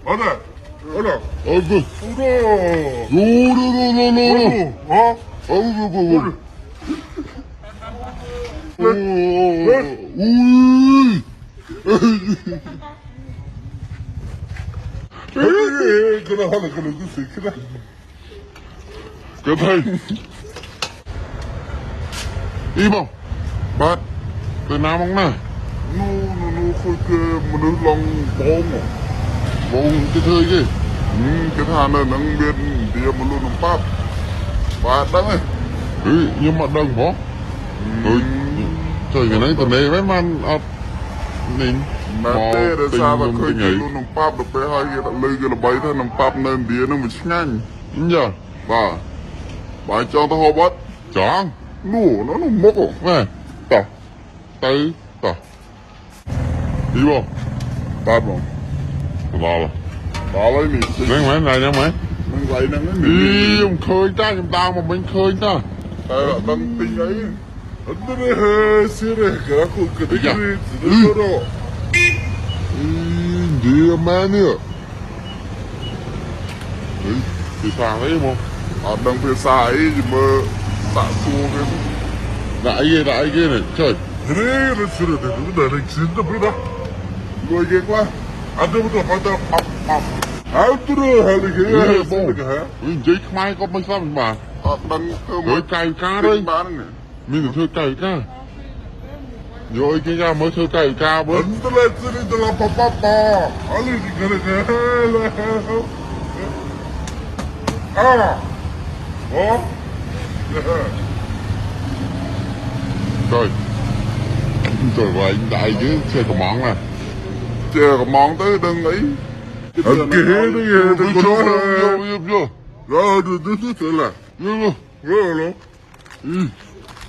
Ana. Ana. Abi. Ura. No. Ha? Abi. Kena hala kena gusi kena. Cái thầy. Im không? Bát. Từ Nam không nè? Nu khôi ke menu long bong. Bông cái thơi chứ. Cái thằng này nâng bên dia menu nampak. Bát đó ấy. Nhưng mà đừng bỏ. Trời cái này từ này mấy man nhìn. Nanti ada sahabat khơi ke lu nampak depe hai kita lagi lebay tha nampak nên dia nó mình ngang. Dạ. Ba. Ba cho tao hộp bát. Chọn. Nó mốc không? Nè. Tao. Từ. Tao. Đi không? Bát không? Vào rồi. Tao lấy mì. Mấy mấy này nha mấy. Mình lấy nâng cái mì. Đi ông khơi ta chúng ta mà mình khơi ta. Tao là tăng tinh ấy. Andere sire cái khu cái đấy cái đó. Đi mà nữa. Thì sang đấy không? Đang phía xa ấy gì mà tạ xua cái. Đại kia này. Trời. Thế nó sire thì nó để lịch sử đó biết đó. Người ghê quá. Anh đâu có phải tao ọc. Áo tôi hay là cái bông cái hả? Giấy mai có mấy sao mà. Đang Thôi cày cá đấy. Mình thôi cày cá. Rồi cái ra mới thôi cày cá bớt. Anh tôi lại sire tôi làm papa. Anh đi cái này à. Ủa? Trời. Trời ơi anh đại chứ xe có món nè. Chờ có món tới đừng ấy. Anh kế đấy đừng có nói. Vô. Rồi được là. Rồi.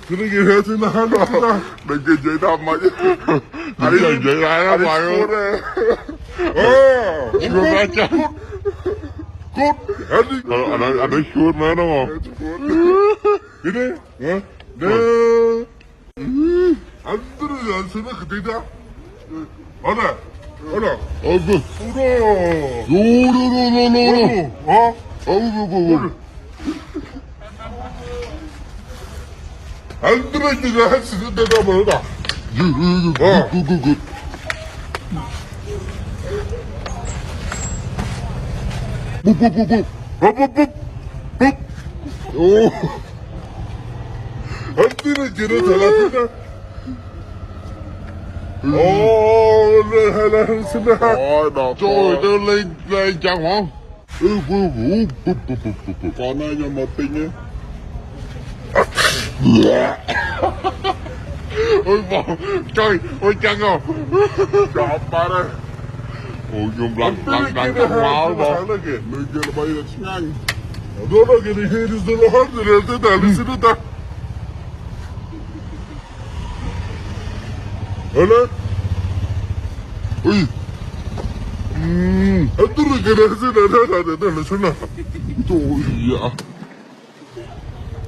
Cái này kia hết xin là đừng cái giấy đam mà chứ. Anh giấy lại đó mày ơi. Chưa ra chân. Cút. Anh ấy shoot mà đúng không? Cái này. Nè. Anh tôi là xin là cái gì đó. Ana. Abi. Ura. No. Ha? Abi. Anh tôi là hết xin là đó mà đó. Good. Búp. Oh. Anh tôi là chỉ là thế là. Là xin là. Đó. Trời tôi lên chẳng không? Con này nhưng mà tinh á. Ôi bỏ. Trời, ôi chăng không? Chọc ba đây. Ôi dùng lặng trong máu bỏ. Lên kia là bay là nhanh. Đó là cái này hết rồi nó hết rồi thế nào đi xin ta. Hello. Ui. Anh tôi là cái này xin là xin là. Trời dạ.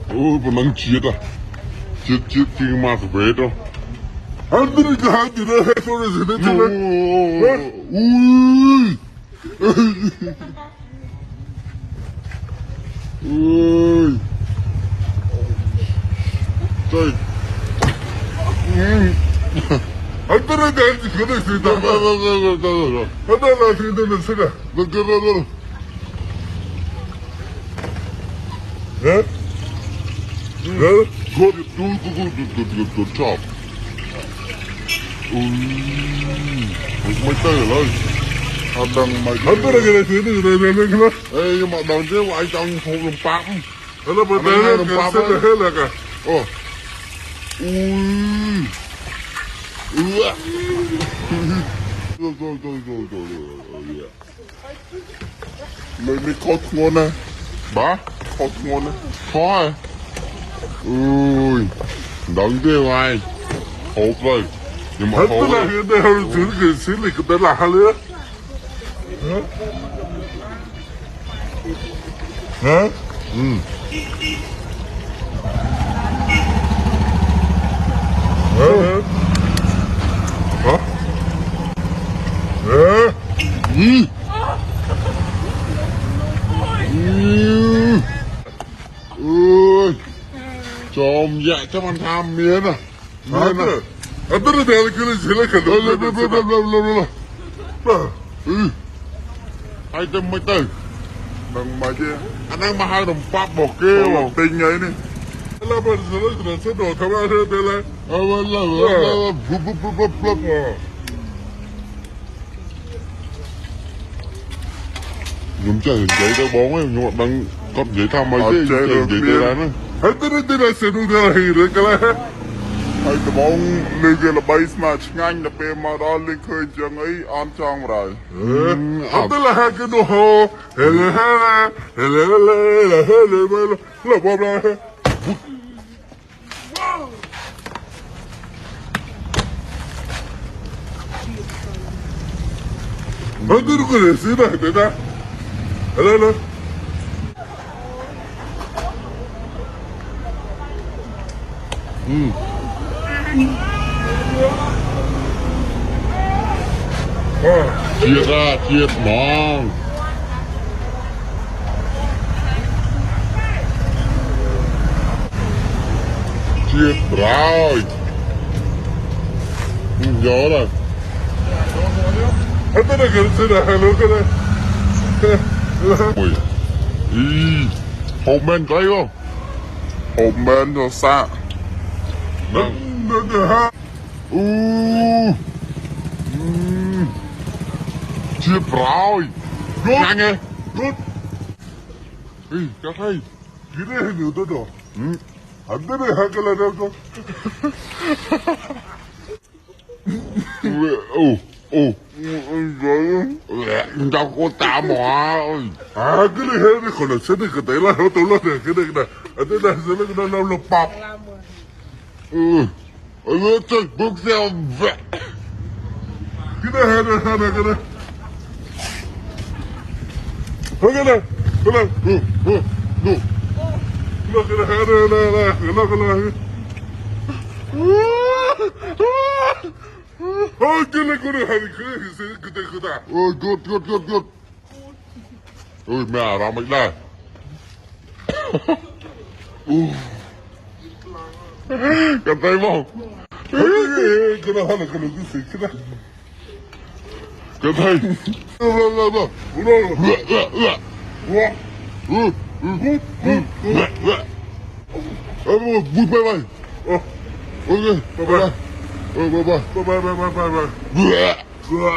Ôi bà nâng chết à. Chết mà phải về đâu. Anh tôi là cái hai gì đó hết rồi xin là. Ui. Ui. Trời. Anh tôi là cái này xin là. Rồi. Anh tôi là xin là. Rồi. Hả? Good job. Mấy tơ rồi. Anh tôi là cái này xin là. Ê nhưng mà đồng chứ ngoại trong hộp đồng bạc. Anh là bật đây là xin là hết là cả. Ồ. Ui. Rồi. Mình có ngon nè. Bà? Có ngon nè. Khó à? Ui. Đừng kia ngoài. Hộp rồi. Nhưng mà Anh hộp tôi là rồi. cái này là xin là cái là hai lứa. Hả? Hả? om ya cuman hamil nah. Ada dari kiri silakan. Hai tem mai tới. Nang maje. Anh đang mà hai đồng pháp bỏ kêu. Tình ngày này. Là bây giờ là sẽ đổ tham gia thế này. Nhúng chơi hình giấy cái bóng ấy, nhưng mà đang có giấy tham mấy cái giấy tờ đó. Hãy tới đây sẽ đúng ra hình rồi cái này. Hãy cái bóng lên cái là bay mà ngang là bề mà đó lên khơi chẳng ấy ăn trong rồi. Hãy tới là hai cái đồ hồ. Hele là bom ra. Hãy tới cái này xin này thế nào. Hele. Chia ra, chia món. Chia rồi. Nhớ rồi. Hãy tới đây cái này hello cái này. Ui. Ý. Hộp men cái không? Hộp men cho xa. Nó ha. Chia rồi. Nhanh nghe. Good. Ý, các thầy. Cái này hình như tôi đó. Hãy tới đây hai cái này đâu con. Đâu có tạm mà ơi. Cái này hay còn là sẽ được cái đấy là nó tôi nói cái này. Ở đây là sẽ được nó là bắp. Nó chơi bước theo vẽ. Cái này hay cái này. Cái này. Cái này Good. Ôi mẹ ra mấy đây. Cầm tay không? cái này cái gì cái này. Cầm tay. Vui bay bay. Ok. Bye bye. Bye bye.